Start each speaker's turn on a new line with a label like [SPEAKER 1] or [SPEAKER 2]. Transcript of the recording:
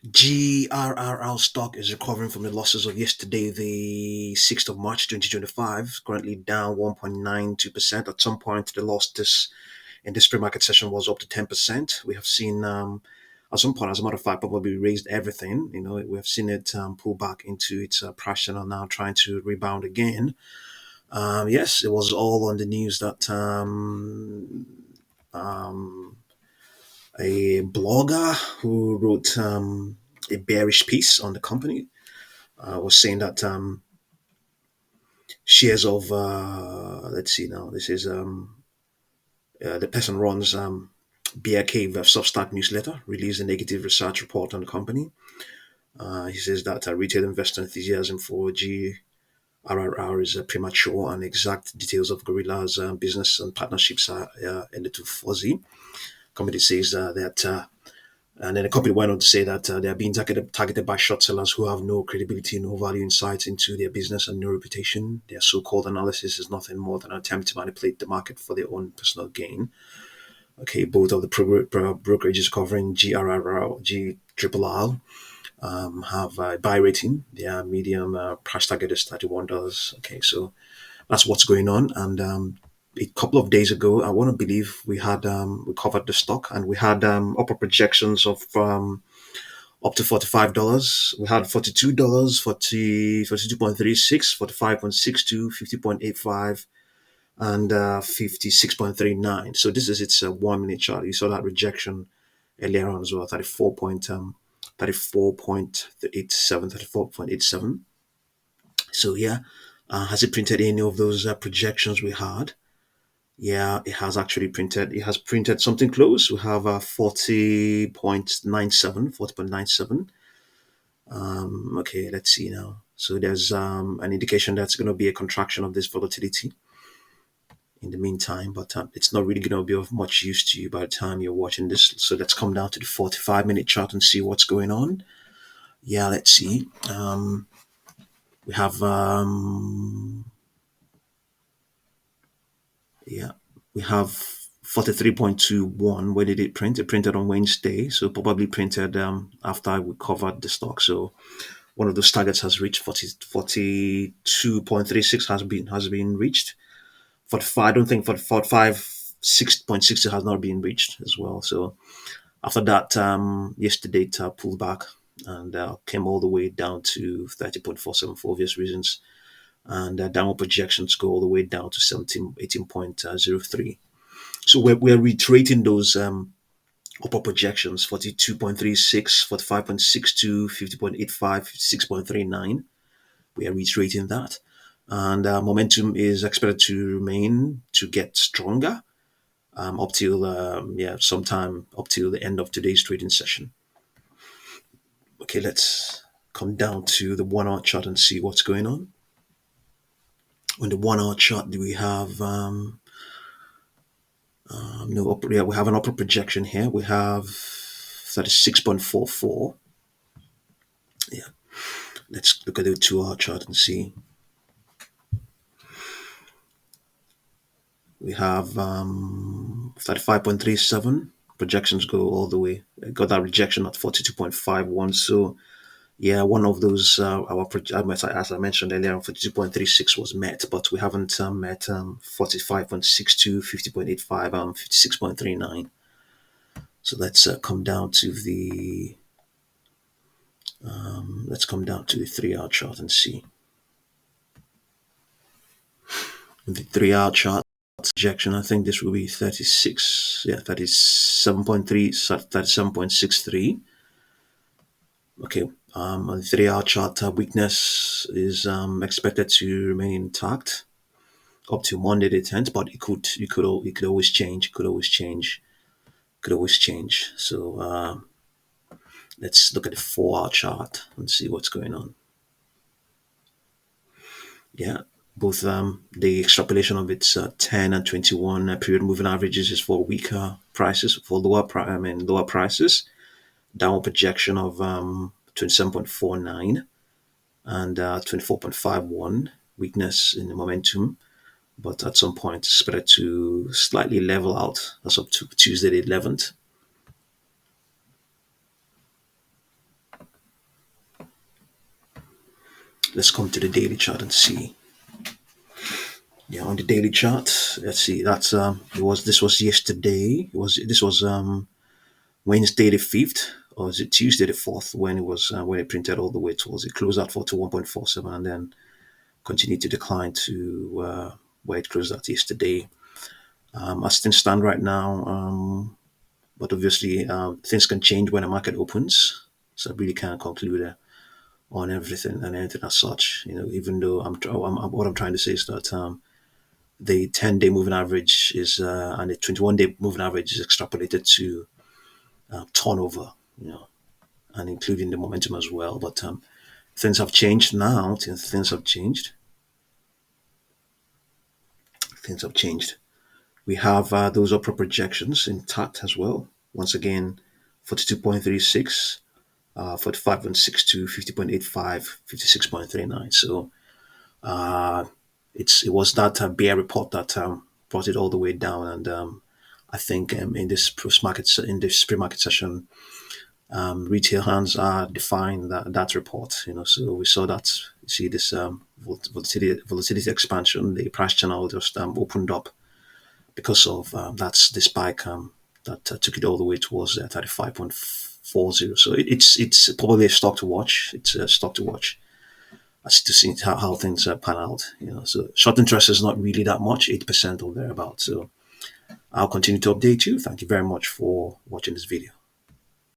[SPEAKER 1] GRRR stock is recovering from the losses of yesterday, the 6th of March 2025, currently down 1.92%. At some point, the loss this in this pre-market session was up to 10%. We have seen at some point, as a matter of fact, probably raised everything. We have seen it pull back into its price channel now, trying to rebound again. Yes, it was all on the news that um, a blogger who wrote a bearish piece on the company was saying that shares of let's see now, this is the person runs Bear Cave Substack newsletter, released a negative research report on the company. He says that retail investor enthusiasm for GRRR is premature, and exact details of Gorilla's business and partnerships are a little fuzzy. Company says that and then the company went on to say that they are being targeted by short sellers who have no credibility, no value insights into their business, and no reputation. Their so called analysis is nothing more than an attempt to manipulate the market for their own personal gain. Okay, both of the brokerages covering GRRR, GRRR, have a buy rating. Their medium price target is $31. Okay, so that's what's going on. And a couple of days ago, I want to believe we covered the stock, and we had upper projections of up to $45. We had $42, 42.36, 45.62, 50.85, and 56.39. So this is its 1 minute chart. You saw that rejection earlier on as well, 34.87. So yeah, has it printed any of those projections we had? Yeah, it has actually printed. It has printed something close. We have 40.97, 40.97. Okay, let's see now. So there's an indication that's going to be a contraction of this volatility in the meantime, but it's not really going to be of much use to you by the time you're watching this. So let's come down to the 45-minute chart and see what's going on. Yeah, let's see. We have yeah, we have 43.21. Where did it print? It printed on Wednesday, so probably printed after we covered the stock. So one of those targets has reached 42.36 has been reached. 45, I don't think 45 6.60 has not been reached as well. So after that, yesterday it pulled back and came all the way down to 30.47 for obvious reasons. And downward projections go all the way down to 18.03. So we're reiterating those upper projections: 42.36, 45.62, 50.85, 6.39. We are reiterating that. And momentum is expected to remain to get stronger up till sometime up till the end of today's trading session. Okay, let's come down to the 1 hour chart and see what's going on. On the 1 hour chart, we have we have an upper projection here. We have 36.44. Yeah, let's look at the 2 hour chart and see. We have 35.37. Projections go all the way. I got that rejection at 42.51. So yeah, one of those as I mentioned earlier, 42.36 was met, but we haven't met 45.62, 50.85, 56.39. So let's come down to the 3 hour chart and see. The 3 hour chart projection, I think this will be 36, 37.3, 37.63. Okay, on the 3 hour chart, weakness is expected to remain intact up to Monday the 10th, but it could always change. So let's look at the 4 hour chart and see what's going on. Yeah, both the extrapolation of its 10 and 21 period moving averages is for weaker prices, for lower prices. Downward projection of 27.49 and 24.51. Weakness in the momentum, but at some point it's expected to slightly level out as of Tuesday the 11th. let's come to the daily chart and see. Yeah, on the daily chart, let's see. That's it was this was yesterday. This was Wednesday the 5th, or is it Tuesday the 4th, when it printed all the way towards it closed out 41.47 and then continued to decline to where it closed out yesterday. As things stand right now, but obviously things can change when the market opens, so I really can't conclude on everything and anything as such. Even though what I'm trying to say is that the 10-day moving average is and the 21-day moving average is extrapolated to turnover, and including the momentum as well. But things have changed now. Things have changed. Things have changed. We have those upper projections intact as well. Once again, 42.36, 45.62, 50.85, 56.39. So it was that bear report that brought it all the way down. And I think in this pre-market session, retail hands are defying that report. So we saw that. You see this volatility expansion. The price channel just opened up because of that's the spike that took it all the way towards 35.40. So it's probably a stock to watch. It's a stock to watch as to see how things pan out. So short interest is not really that much, 8% or thereabouts. So I'll continue to update you. Thank you very much for watching this video.